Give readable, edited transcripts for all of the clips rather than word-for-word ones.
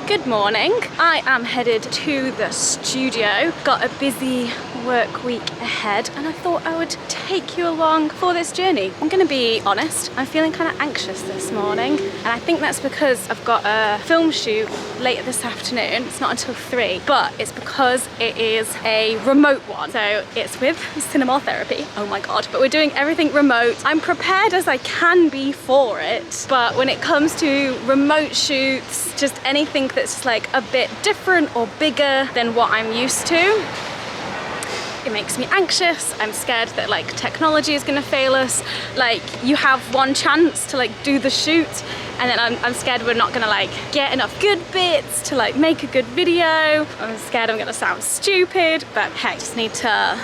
Good morning. I am headed to the studio. Got a busy work week ahead and I thought I would take you along for this journey. I'm gonna be honest, I'm feeling kind of anxious this morning and I think that's because I've got a film shoot later this afternoon. It's not until 3, but it's because it is a remote one. So it's with cinema therapy, oh my god, but we're doing everything remote. I'm prepared as I can be for it, but when it comes to remote shoots, just anything that's like a bit different or bigger than what I'm used to, it makes me anxious. I'm scared that like technology is gonna fail us. Like you have one chance to like do the shoot and then I'm scared we're not gonna like get enough good bits to like make a good video. I'm scared I'm gonna sound stupid, but hey, just need to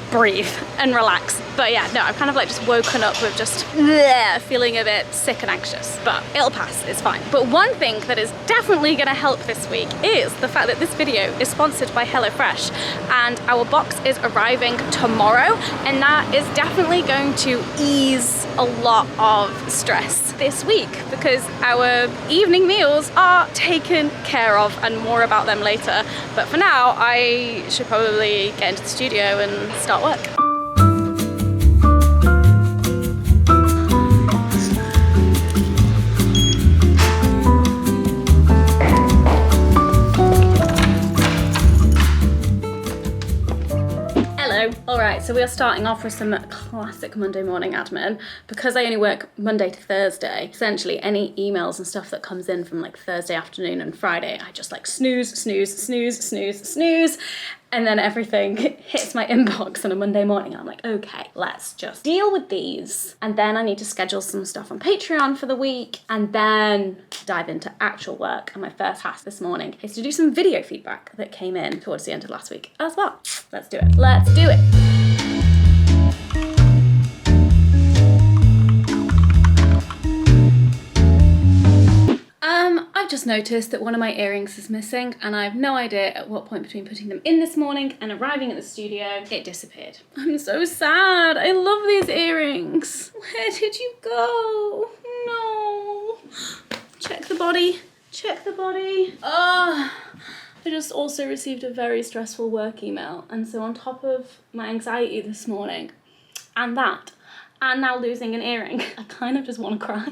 breathe and relax. But yeah, no, I'm kind of like just woken up with just feeling a bit sick and anxious, but it'll pass, it's fine. But one thing that is definitely gonna help this week is the fact that this video is sponsored by HelloFresh and our box is arriving tomorrow, and that is definitely going to ease a lot of stress this week because our evening meals are taken care of, and more about them later. But for now, I should probably get into the studio and start work. Alright, so we are starting off with some classic Monday morning admin. Because I only work Monday to Thursday, essentially any emails and stuff that comes in from like Thursday afternoon and Friday, I just like snooze, and then everything hits my inbox on a Monday morning and I'm like, okay, let's just deal with these. And then I need to schedule some stuff on Patreon for the week and then dive into actual work. And my first task this morning is to do some video feedback that came in towards the end of last week as well. Let's do it. Let's do it. I've just noticed that one of my earrings is missing and I have no idea at what point between putting them in this morning and arriving at the studio, it disappeared. I'm so sad. I love these earrings. Where did you go? No. Check the body. Check the body. I just also received a very stressful work email, and so on top of my anxiety this morning and that, and now losing an earring, I kind of just want to cry.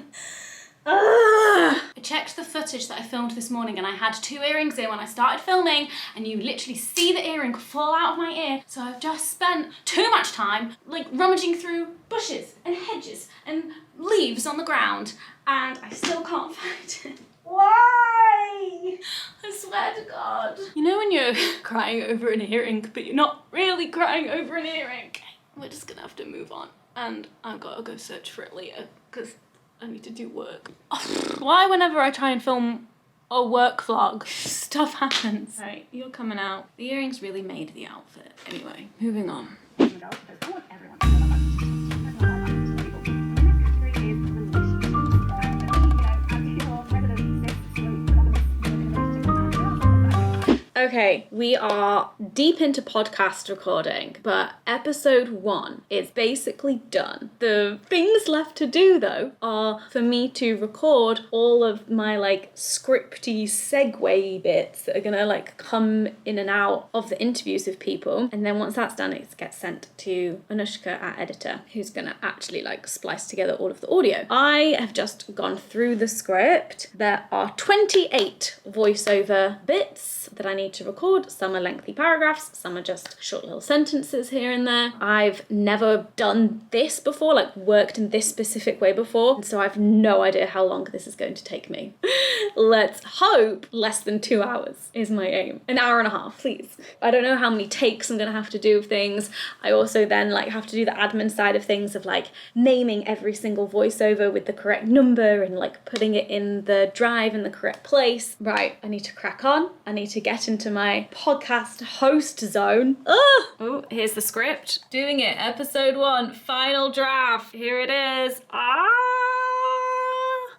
I checked the footage that I filmed this morning and I had 2 earrings in when I started filming, and you literally see the earring fall out of my ear. So I've just spent too much time like rummaging through bushes and hedges and leaves on the ground and I still can't find it. Why? I swear to God. You know when you're crying over an earring but you're not really crying over an earring? We're just gonna have to move on and I've got to go search for it later because I need to do work. Why whenever I try and film a work vlog, stuff happens? Right, you're coming out. The earrings really made the outfit. Anyway, moving on. Okay, we are deep into podcast recording, but episode 1 is basically done. The things left to do though are for me to record all of my like scripty segue bits that are gonna like come in and out of the interviews with people. And then once that's done, it gets sent to Anushka, our editor, who's gonna actually like splice together all of the audio. I have just gone through the script. There are 28 voiceover bits that I need to record. Some are lengthy paragraphs, some are just short little sentences here and there. I've never done this before, like worked in this specific way before, and so I've no idea how long this is going to take me. Let's hope less than 2 hours is my aim. An hour and a half, please. I don't know how many takes I'm gonna have to do of things. I also then like have to do the admin side of things of like naming every single voiceover with the correct number and like putting it in the drive in the correct place. Right, I need to crack on. I need to get into my podcast host zone. Oh, here's the script. Doing it, episode 1, final draft. Here it is.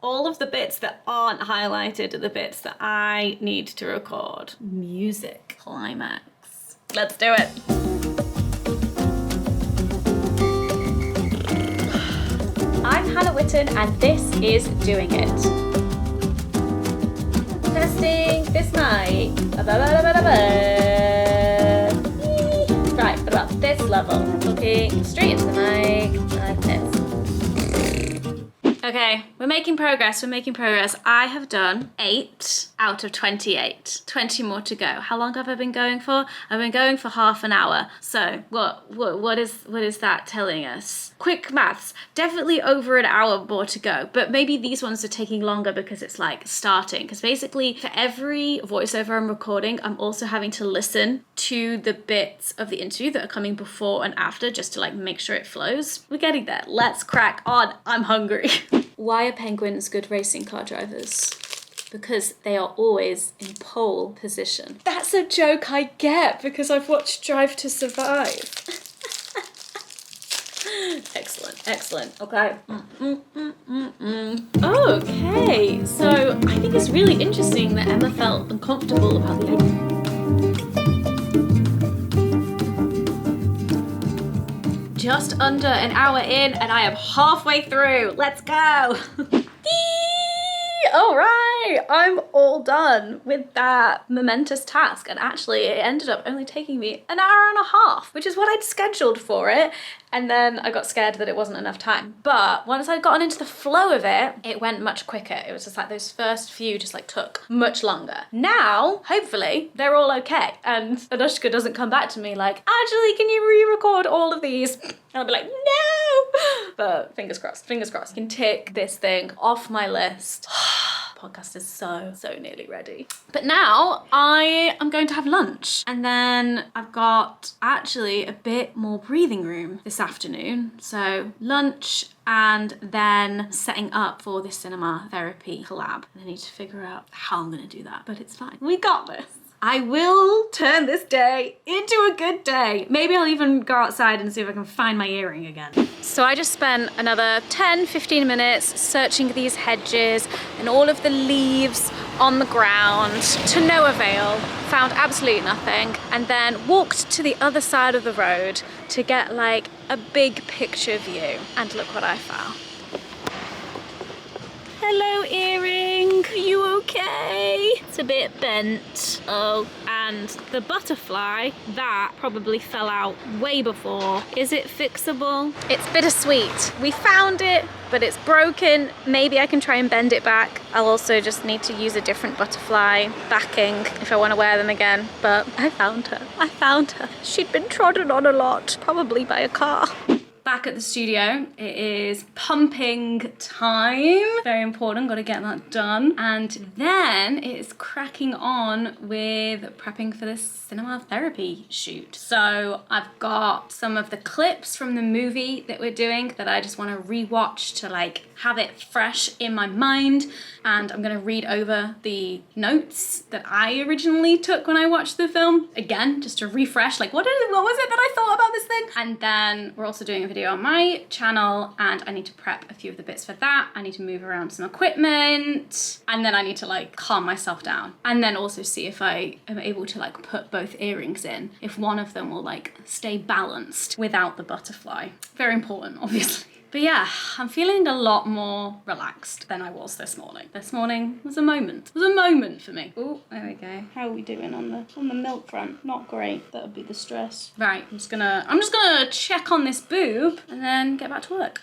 All of the bits that aren't highlighted are the bits that I need to record. Music climax. Let's do it. I'm Hannah Witton and this is Doing It. testing this mic. Right, what about this level? Looking straight into the mic like this. Okay, we're making progress. I have done 8 out of 28. 20 more to go. How long have I been going for? I've been going for half an hour. So what is that telling us? Quick maths. Definitely over an hour more to go. But maybe these ones are taking longer because it's like starting. Because basically for every voiceover I'm recording, I'm also having to listen to the bits of the interview that are coming before and after just to like make sure it flows. We're getting there. Let's crack on. I'm hungry. Why are penguins good racing car drivers? Because they are always in pole position. That's a joke I get because I've watched Drive to Survive. Excellent. Okay. Okay, so I think it's really interesting that Emma felt uncomfortable about the idea. Just under an hour in and I am halfway through. Let's go. All right, I'm all done with that momentous task. And actually it ended up only taking me an hour and a half, which is what I'd scheduled for it. And then I got scared that it wasn't enough time. But once I'd gotten into the flow of it, it went much quicker. It was just like those first few just like took much longer. Now, hopefully, they're all okay. And Anushka doesn't come back to me like, actually, can you re-record all of these? And I'll be like, no! But fingers crossed. I can tick this thing off my list. Podcast is so nearly ready. But now I am going to have lunch and then I've got actually a bit more breathing room this afternoon. So lunch and then setting up for this cinema therapy collab. And I need to figure out how I'm gonna do that, but it's fine. We got this. I will turn this day into a good day. Maybe I'll even go outside and see if I can find my earring again. So I just spent another 10-15 minutes searching these hedges and all of the leaves on the ground to no avail, found absolutely nothing, and then walked to the other side of the road to get like a big picture view. And look what I found. Hello, earring. Are you okay? It's a bit bent. Oh, and the butterfly, that probably fell out way before. Is it fixable? It's bittersweet. We found it, but it's broken. Maybe I can try and bend it back. I'll also just need to use a different butterfly backing if I want to wear them again. But I found her. She'd been trodden on a lot, probably by a car. Back at the studio, it is pumping time. Very important, gotta get that done. And then it's cracking on with prepping for this cinema therapy shoot. So I've got some of the clips from the movie that we're doing that I just wanna rewatch to like have it fresh in my mind. And I'm gonna read over the notes that I originally took when I watched the film. Again, just to refresh, like what was it that I thought about this thing? And then we're also doing a video on my channel and I need to prep a few of the bits for that. I need to move around some equipment and then I need to like calm myself down. And then also see if I am able to like put both earrings in, if one of them will like stay balanced without the butterfly. Very important, obviously. But yeah, I'm feeling a lot more relaxed than I was this morning. This morning was a moment. It was a moment for me. Oh, there we go. How are we doing on the milk front? Not great. That would be the stress. Right, I'm just gonna check on this boob and then get back to work.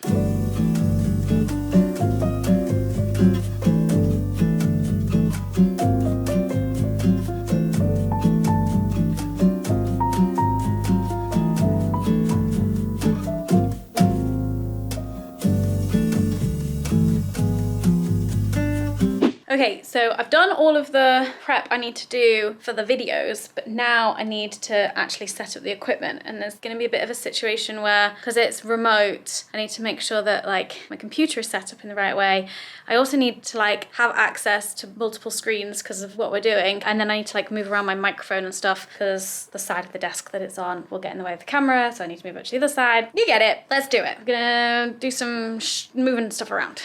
Okay, so I've done all of the prep I need to do for the videos, but now I need to actually set up the equipment. And there's gonna be a bit of a situation where, because it's remote, I need to make sure that like my computer is set up in the right way. I also need to like have access to multiple screens because of what we're doing. And then I need to like move around my microphone and stuff because the side of the desk that it's on will get in the way of the camera. So I need to move it to the other side. You get it, let's do it. I'm gonna do some moving stuff around.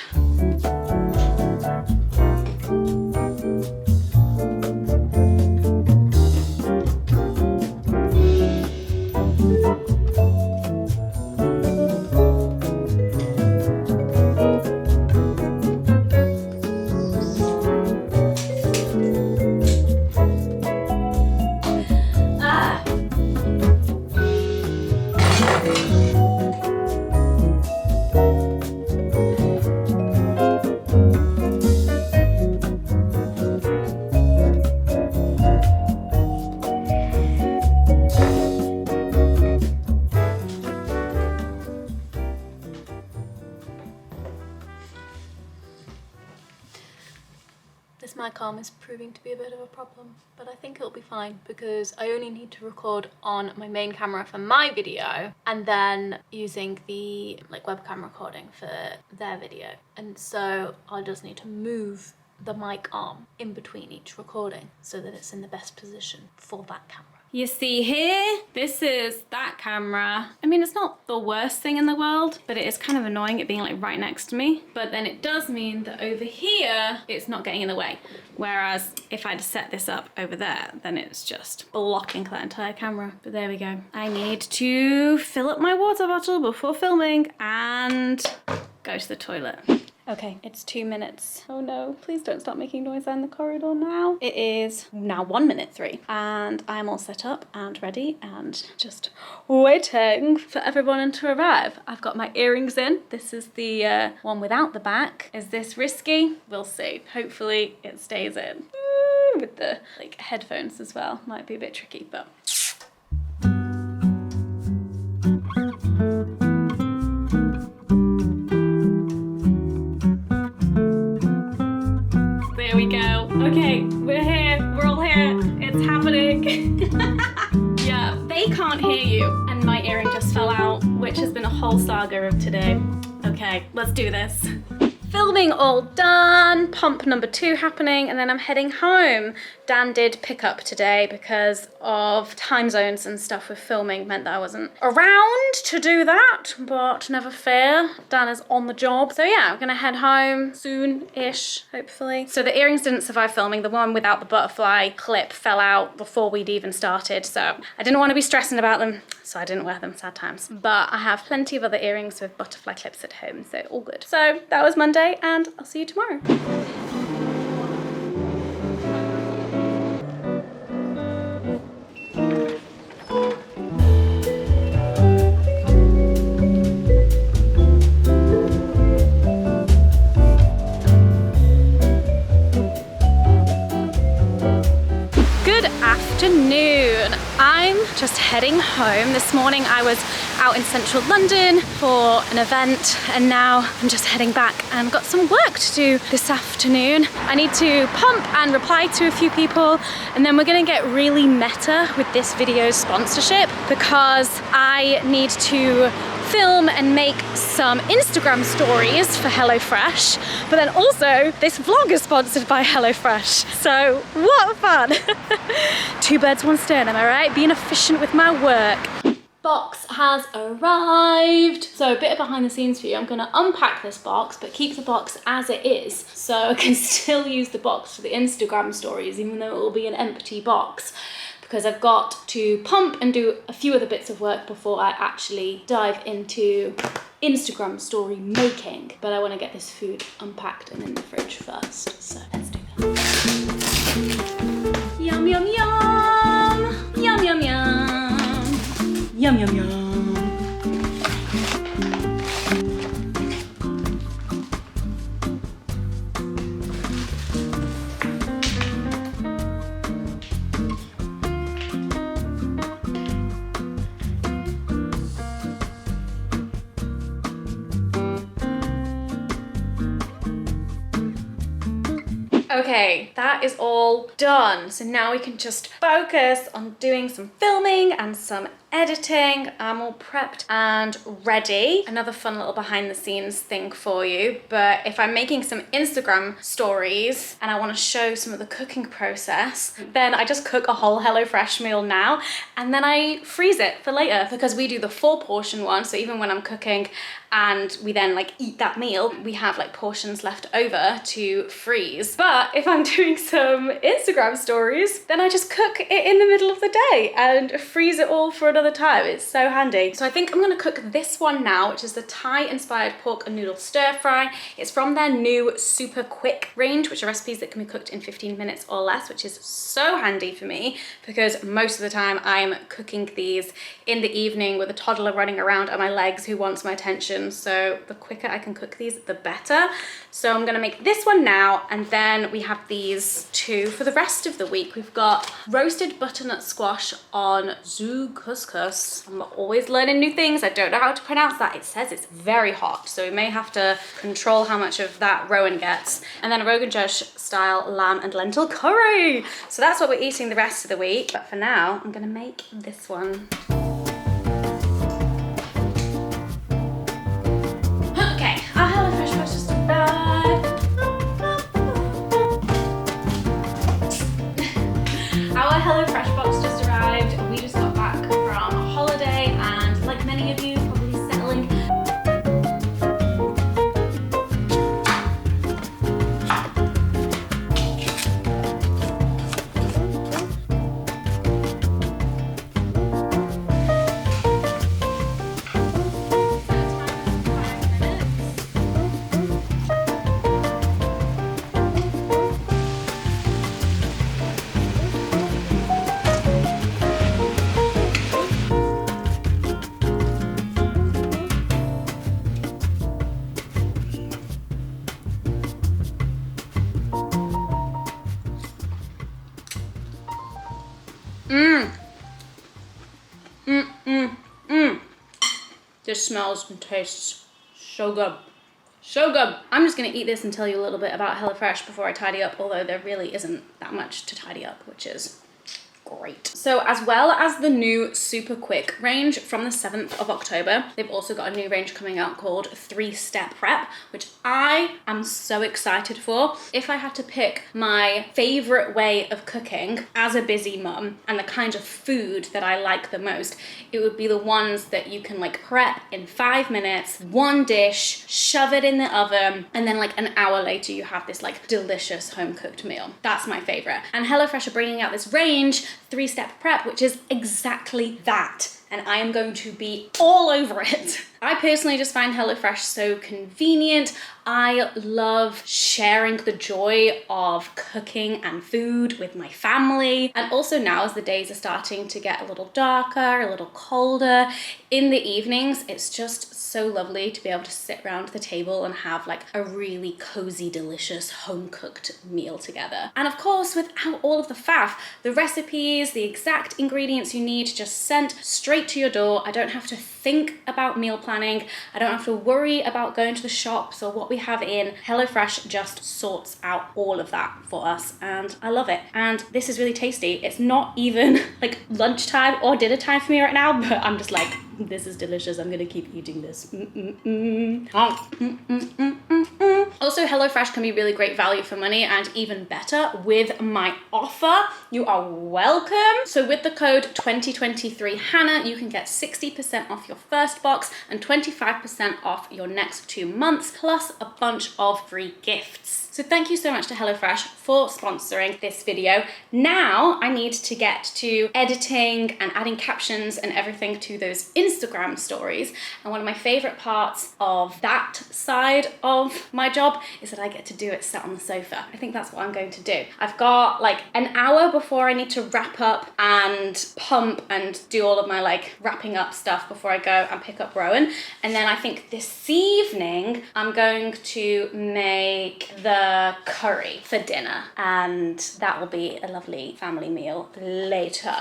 arm is proving to be a bit of a problem, but I think it'll be fine because I only need to record on my main camera for my video and then using the webcam recording for their video. And so I'll just need to move the mic arm in between each recording so that it's in the best position for that camera. You see here, this is that camera. I mean, it's not the worst thing in the world, but it is kind of annoying it being like right next to me. But then it does mean that over here, it's not getting in the way. Whereas if I'd set this up over there, then it's just blocking that entire camera. But there we go. I need to fill up my water bottle before filming and go to the toilet. Okay, it's 2 minutes. Oh no, please don't start making noise in the corridor now. It is now 1:03 and I'm all set up and ready and just waiting for everyone to arrive. I've got my earrings in. This is the one without the back. Is this risky? We'll see. Hopefully it stays in. With the headphones as well. Might be a bit tricky, but there we go. Okay, we're here. We're all here. It's happening. Yeah, they can't hear you. And my earring just fell out, which has been a whole saga of today. Okay, let's do this. Filming all done, pump number 2 happening, and then I'm heading home. Dan did pick up today because of time zones and stuff with filming meant that I wasn't around to do that, but never fear, Dan is on the job. So yeah, I'm gonna head home soon-ish, hopefully. So the earrings didn't survive filming. The one without the butterfly clip fell out before we'd even started, so I didn't want to be stressing about them, so I didn't wear them, sad times. But I have plenty of other earrings with butterfly clips at home, so all good. So that was Monday, and I'll see you tomorrow. Afternoon. I'm just heading home. This morning I was out in central London for an event and now I'm just heading back and got some work to do this afternoon. I need to pump and reply to a few people and then we're gonna get really meta with this video's sponsorship because I need to film and make some Instagram stories for HelloFresh, but then also this vlog is sponsored by HelloFresh. So what fun! 2 birds, 1 stone, am I right? Being efficient with my work. Box has arrived. So a bit of behind the scenes for you. I'm gonna unpack this box, but keep the box as it is. So I can still use the box for the Instagram stories, even though it will be an empty box. Because I've got to pump and do a few other bits of work before I actually dive into Instagram story making. But I want to get this food unpacked and in the fridge first, so let's do that. Yum, yum, yum! Yum, yum, yum! Yum, yum, yum! Okay, that is all done. So now we can just focus on doing some filming and some editing. I'm all prepped and ready. Another fun little behind the scenes thing for you, but if I'm making some Instagram stories and I want to show some of the cooking process, then I just cook a whole HelloFresh meal now and then I freeze it for later because we do the 4-portion one. So even when I'm cooking and we then eat that meal, we have portions left over to freeze. But if I'm doing some Instagram stories, then I just cook it in the middle of the day and freeze it all for another time. It's so handy. So I think I'm gonna cook this one now, which is the Thai inspired pork and noodle stir fry. It's from their new super quick range, which are recipes that can be cooked in 15 minutes or less, which is so handy for me because most of the time I'm cooking these in the evening with a toddler running around at my legs who wants my attention. So the quicker I can cook these, the better. So I'm gonna make this one now, and then we have these 2 for the rest of the week. We've got roasted butternut squash on zhu couscous because I'm always learning new things. I don't know how to pronounce that. It says it's very hot, so we may have to control how much of that Rowan gets. And then a Rogan Josh style lamb and lentil curry. So that's what we're eating the rest of the week. But for now, I'm gonna make this one. Okay, our HelloFresh box just arrived. Our HelloFresh box just arrived. We just got back from holiday and like many of you, probably settling. This smells and tastes so good. So good. I'm just gonna eat this and tell you a little bit about HelloFresh before I tidy up, although there really isn't that much to tidy up, which is great. So as well as the new super quick range from the 7th of October, they've also got a new range coming out called 3-Step Prep, which I am so excited for. If I had to pick my favorite way of cooking as a busy mum and the kind of food that I like the most, it would be the ones that you can like prep in 5 minutes, one dish, shove it in the oven, and then like an hour later you have this like delicious home cooked meal. That's my favorite. And HelloFresh are bringing out this range, 3-Step Prep, which is exactly that. And I am going to be all over it. I personally just find HelloFresh so convenient. I love sharing the joy of cooking and food with my family. And also now as the days are starting to get a little darker, a little colder, in the evenings, it's just so lovely to be able to sit around the table and have like a really cozy, delicious home-cooked meal together. And of course, without all of the faff, the recipes, the exact ingredients you need just sent straight to your door. I don't have to think about meal planning. I don't have to worry about going to the shops or what we have in. HelloFresh just sorts out all of that for us and I love it. And this is really tasty. It's not even like lunchtime or dinner time for me right now, but I'm just like, this is delicious. I'm gonna keep eating this. Also, HelloFresh can be really great value for money and even better with my offer. You are welcome. So with the code 2023Hannah, you can get 60% off your first box and 25% off your next 2 months, plus a bunch of free gifts. So thank you so much to HelloFresh for sponsoring this video. Now I need to get to editing and adding captions and everything to those Instagram stories. And one of my favorite parts of that side of my job is that I get to do it sat on the sofa. I think that's what I'm going to do. I've got like an hour before I need to wrap up and pump and do all of my like wrapping up stuff before I go and pick up Rowan. And then I think this evening I'm going to make the curry for dinner, and that will be a lovely family meal later.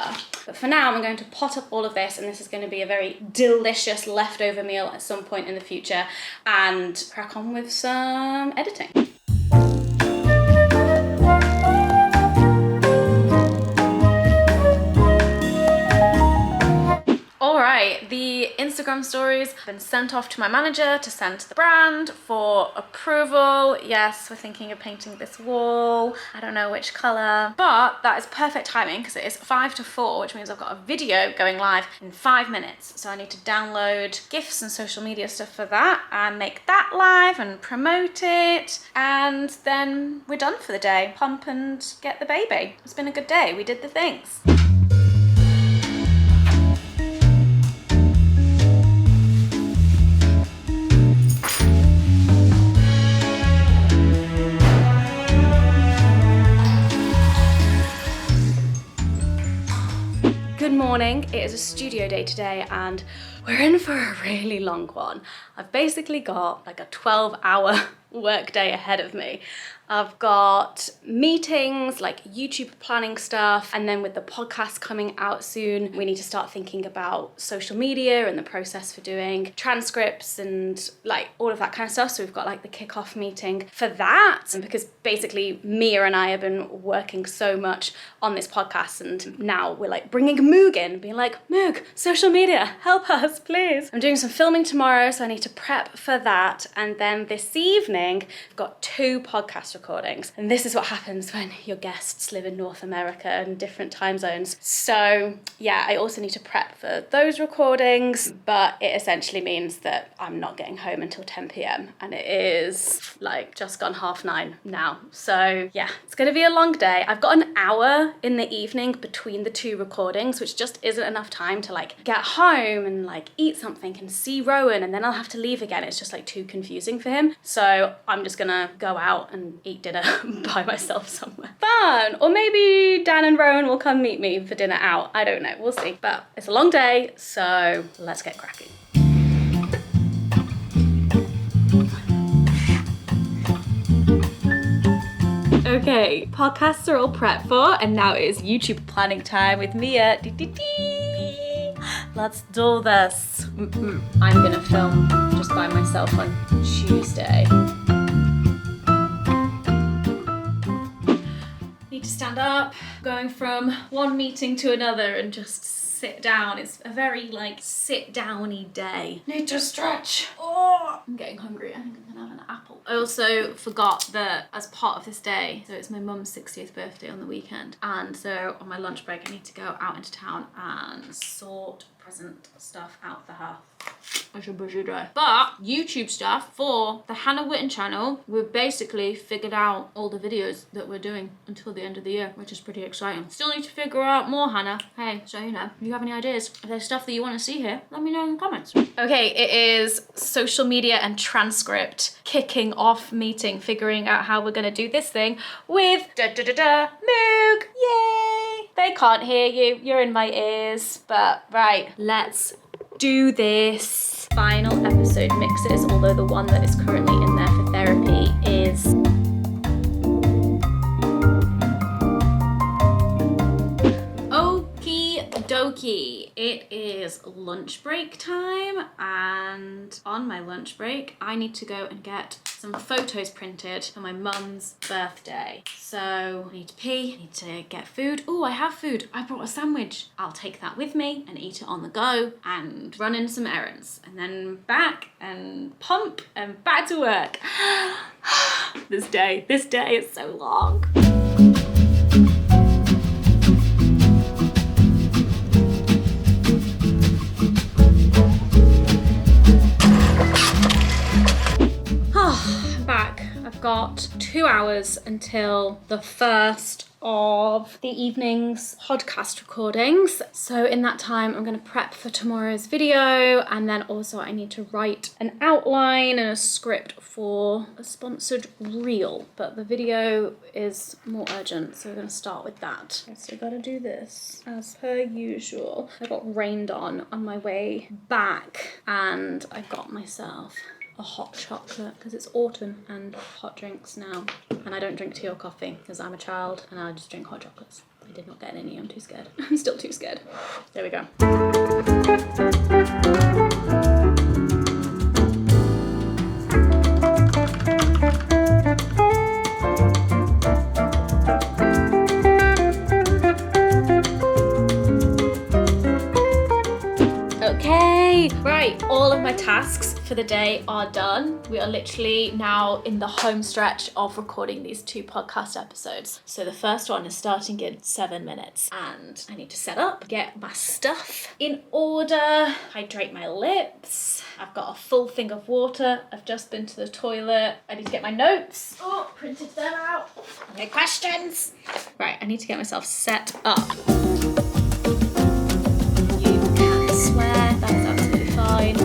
But for now, I'm going to pot up all of this, and this is going to be a very delicious leftover meal at some point in the future, and crack on with some editing. Alright, the Instagram stories have been sent off to my manager to send to the brand for approval. Yes, we're thinking of painting this wall. I don't know which colour, but that is perfect timing because it is 5 to 4, which means I've got a video going live in 5 minutes. So I need to download GIFs and social media stuff for that and make that live and promote it. And then we're done for the day. Pump and get the baby. It's been a good day. We did the things. Good morning, it is a studio day today and we're in for a really long one. I've basically got like a 12-hour work day ahead of me I've got meetings, like YouTube planning stuff, and then with the podcast coming out soon, we need to start thinking about social media and the process for doing transcripts and like all of that kind of stuff. So we've got like the kickoff meeting for that, and because basically Mia and I have been working so much on this podcast, and now we're like bringing Moog in, being like, Moog, social media, help us, please. I'm doing some filming tomorrow, so I need to prep for that. And then this evening, I've got 2 podcast recordings. And this is what happens when your guests live in North America and different time zones. So yeah, I also need to prep for those recordings, but it essentially means that I'm not getting home until 10 p.m. and it is like just gone 9:30 now. So yeah, it's gonna be a long day. I've got an hour in the evening between the 2 recordings, which just isn't enough time to like get home and like eat something and see Rowan, and then I'll have to leave again. It's just like too confusing for him. So I'm just gonna go out and eat dinner by myself somewhere. Fun! Or maybe Dan and Rowan will come meet me for dinner out. I don't know, we'll see. But it's a long day, so let's get cracking. Okay, podcasts are all prepped for, and now it is YouTube planning time with Mia. Let's do this. I'm gonna film just by myself on Tuesday. Need to stand up, going from one meeting to another and just sit down. It's a very like sit downy day. Need to stretch. Oh, I'm getting hungry. I think I'm gonna have an apple. I also forgot that as part of this day, so it's my mum's 60th birthday on the weekend, and so on my lunch break I need to go out into town and sort present stuff out for her. It's a busy day. But YouTube stuff for the Hannah Witton channel, we've basically figured out all the videos that we're doing until the end of the year, which is pretty exciting. Still need to figure out more, Hannah. Hey, so you know, if you have any ideas, if there's stuff that you want to see here, let me know in the comments. Okay, it is social media and transcript kicking off meeting, figuring out how we're gonna do this thing with Moog. Yay! They can't hear you, you're in my ears, but right, let's do this. Final episode mixes, although the one that is currently in there for therapy is okie dokie. It is lunch break time, and on my lunch break I need to go and get some photos printed for my mum's birthday. So I need to pee, I need to get food. Oh, I have food. I brought a sandwich. I'll take that with me and eat it on the go and run in some errands, and then back and pump and back to work. This day is so long. Got 2 hours until the first of the evening's podcast recordings. So in that time, I'm going to prep for tomorrow's video, and then also I need to write an outline and a script for a sponsored reel. But the video is more urgent, so we're going to start with that. I still got to do this as per usual. I got rained on my way back, and I got myself a hot chocolate because it's autumn and hot drinks now, and I don't drink tea or coffee because I'm a child and I just drink hot chocolates. I did not get any, I'm too scared. I'm still too scared. There we go. Okay, right, all of my tasks for the day are done. We are literally now in the home stretch of recording these 2 podcast episodes. So the first one is starting in 7 minutes, and I need to set up, get my stuff in order, hydrate my lips. I've got a full thing of water. I've just been to the toilet. I need to get my notes. Oh, printed them out. Any questions? Right, I need to get myself set up. You can swear, that is absolutely fine.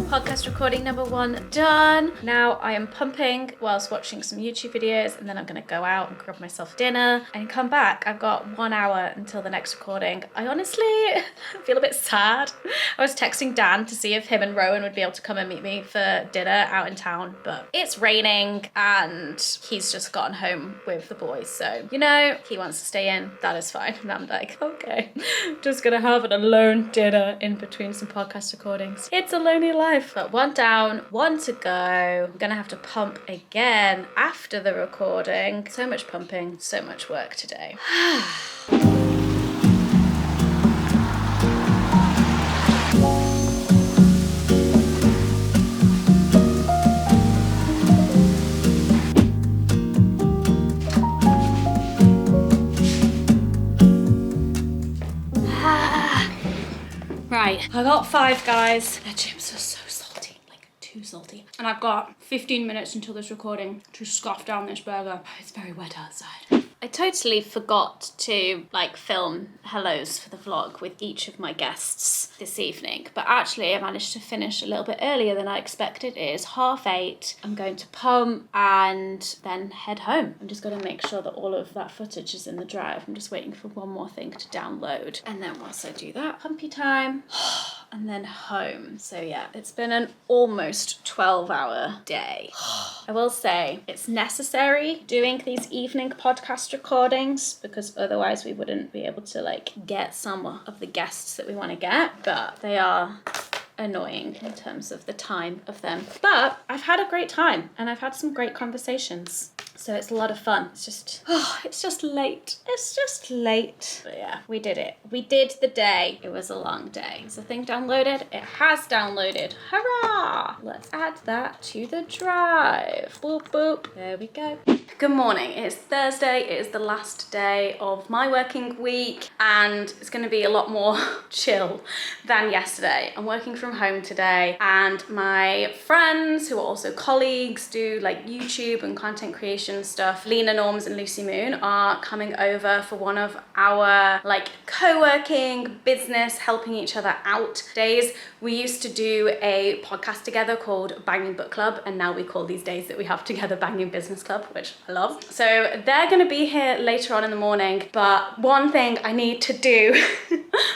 Podcast recording number 1 done. Now I am pumping whilst watching some YouTube videos, and then I'm gonna go out and grab myself dinner and come back. I've got 1 hour until the next recording. I honestly feel a bit sad. I was texting Dan to see if him and Rowan would be able to come and meet me for dinner out in town, but it's raining and he's just gotten home with the boys. So, you know, he wants to stay in. That is fine. And I'm like, okay, just gonna have an alone dinner in between some podcast recordings. It's a lonely life. But 1 down, 1 to go. I'm gonna have to pump again after the recording. So much pumping, so much work today. Right, I got 5 guys. Their chips are so salty, like too salty. And I've got 15 minutes until this recording to scoff down this burger. Oh, it's very wet outside. I totally forgot to film hellos for the vlog with each of my guests this evening, but actually I managed to finish a little bit earlier than I expected. It is 8:30. I'm going to pump and then head home. I'm just going to make sure that all of that footage is in the drive. I'm just waiting for one more thing to download, and then once I do that, pumpy time and then home. So yeah, it's been an almost 12-hour day. I will say it's necessary doing these evening podcast recordings because otherwise we wouldn't be able to get some of the guests that we want to get, but they are annoying in terms of the time of them. But I've had a great time and I've had some great conversations. So it's a lot of fun. It's just late. It's just late. But yeah, we did it. We did the day. It was a long day. Is the thing downloaded? It has downloaded. Hurrah! Let's add that to the drive. Boop, boop. There we go. Good morning. It is Thursday. It is the last day of my working week and it's going to be a lot more chill than yesterday. I'm working from home today and my friends who are also colleagues do YouTube and content creation stuff, Lena Norms and Lucy Moon, are coming over for one of our co-working business helping each other out days. We used to do a podcast together called Banging Book Club, and now we call these days that we have together Banging Business Club, which I love. So they're going to be here later on in the morning, but one thing I need to do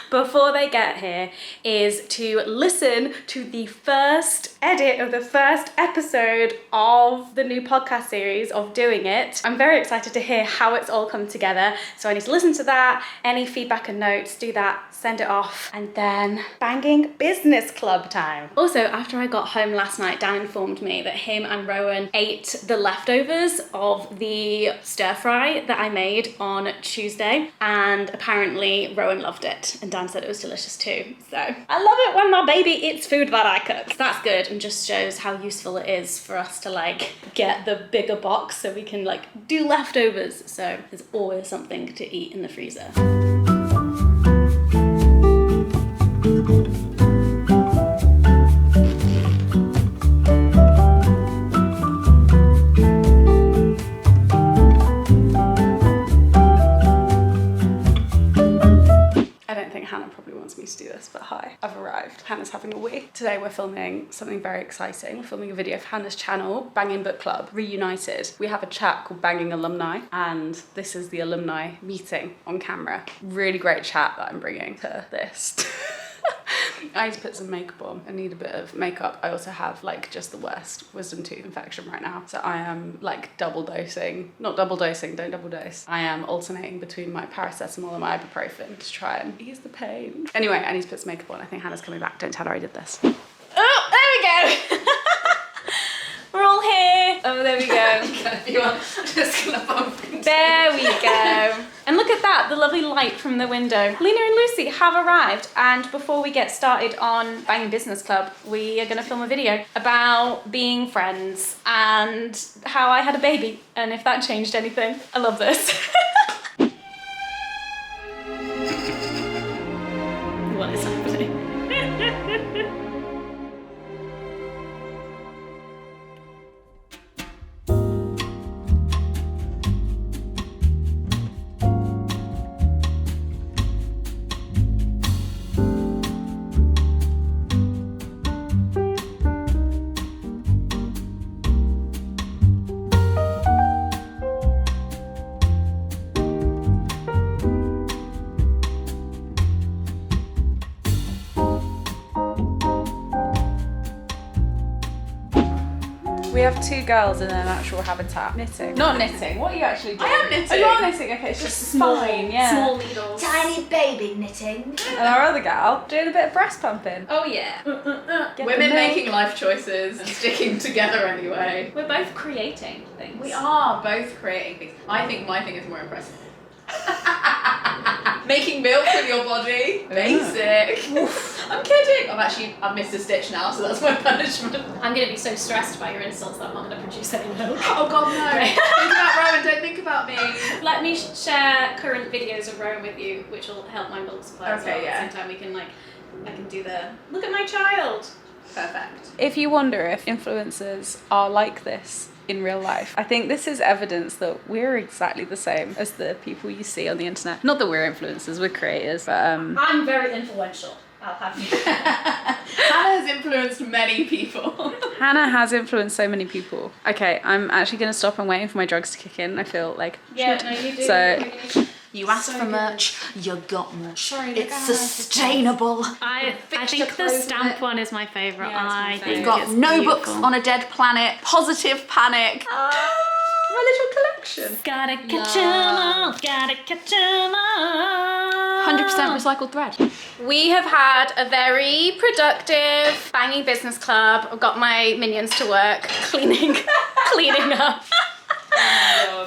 before they get here is to listen to the first edit of the first episode of the new podcast series of Doing It. I'm very excited to hear how it's all come together, so I need to listen to that. Any feedback and notes, do that, send it off, and then Banging Business Club time. Also, after I got home last night, Dan informed me that him and Rowan ate the leftovers of the stir fry that I made on Tuesday, and apparently Rowan loved it and Dan said it was delicious too. So I love it when my baby eats food that I cook. That's good and just shows how useful it is for us to get the bigger box so we can do leftovers. So there's always something to eat in the freezer. Me to do this, but hi, I've arrived. Hannah's having a wee. Today we're filming something very exciting. We're filming a video for Hannah's channel, Banging Book Club Reunited. We have a chat called Banging Alumni, and this is the alumni meeting on camera. Really great chat that I'm bringing to this. I need to put some makeup on. I need a bit of makeup. I also have just the worst wisdom tooth infection right now. So I am double dosing. Not double dosing, don't double dose. I am alternating between my paracetamol and my ibuprofen to try and ease the pain. Anyway, I need to put some makeup on. I think Hannah's coming back. Don't tell her I did this. Oh, there we go. We're all here. Oh, there we go. I'm just gonna bump into there we go. And look at that, the lovely light from the window. Lena and Lucy have arrived, and before we get started on Banging Business Club, we are gonna film a video about being friends and how I had a baby and if that changed anything. I love this. What is happening? have two girls in their natural habitat. Knitting. Not knitting. What are you actually doing? I am knitting. Oh, you are knitting. Okay, it's just fine. Yeah. Small needles. Tiny baby knitting. And our other gal doing a bit of breast pumping. Oh yeah. Get Women the milk. making life choices and sticking together anyway. We're both creating things. We are both creating things. I think my thing is more impressive. Making milk with your body. Basic. I'm kidding. I've missed a stitch now, so that's my punishment. I'm gonna be so stressed by your insults that I'm not gonna produce any milk. Oh god, no. Think about Rowan, don't think about me. Let me share current videos of Rowan with you, which will help my milk supply as well. Okay, yeah. At the same time, we can I can do the look at my child. Perfect. If you wonder if influencers are like this in real life, I think this is evidence that we're exactly the same as the people you see on the internet. Not that we're influencers, we're creators, but I'm very influential. I'll have you. Hannah has influenced many people. Hannah has influenced so many people. Okay, I'm actually going to stop. I'm waiting for my drugs to kick in. I feel like Yeah, no, you do. So You asked So for good. merch, you got merch. Sorry, it's look, sustainable. I think the stamp one is my favourite. Yeah, it's my I favourite. think We've got it's no beautiful. books on a dead planet, positive panic. My little collection. Gotta catch 'em all, gotta catch 'em all. 100% recycled thread. We have had a very productive banging business club. I've got my minions to work cleaning up.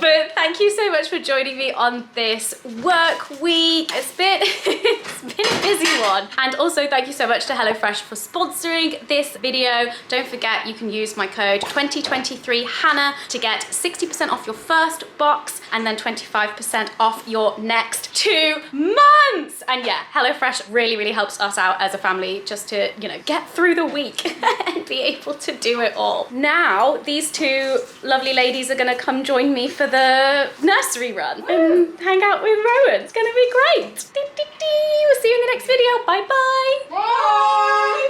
But thank you so much for joining me on this work week. It's been a busy one. And also thank you so much to HelloFresh for sponsoring this video. Don't forget you can use my code 2023HANNAH to get 60% off your first box and then 25% off your next 2 months. And yeah, HelloFresh really helps us out as a family just to, get through the week and be able to do it all. Now, these two lovely ladies are gonna come join me for the nursery run and hang out with Rowan. It's gonna be great. We'll see you in the next video. Bye bye. Bye.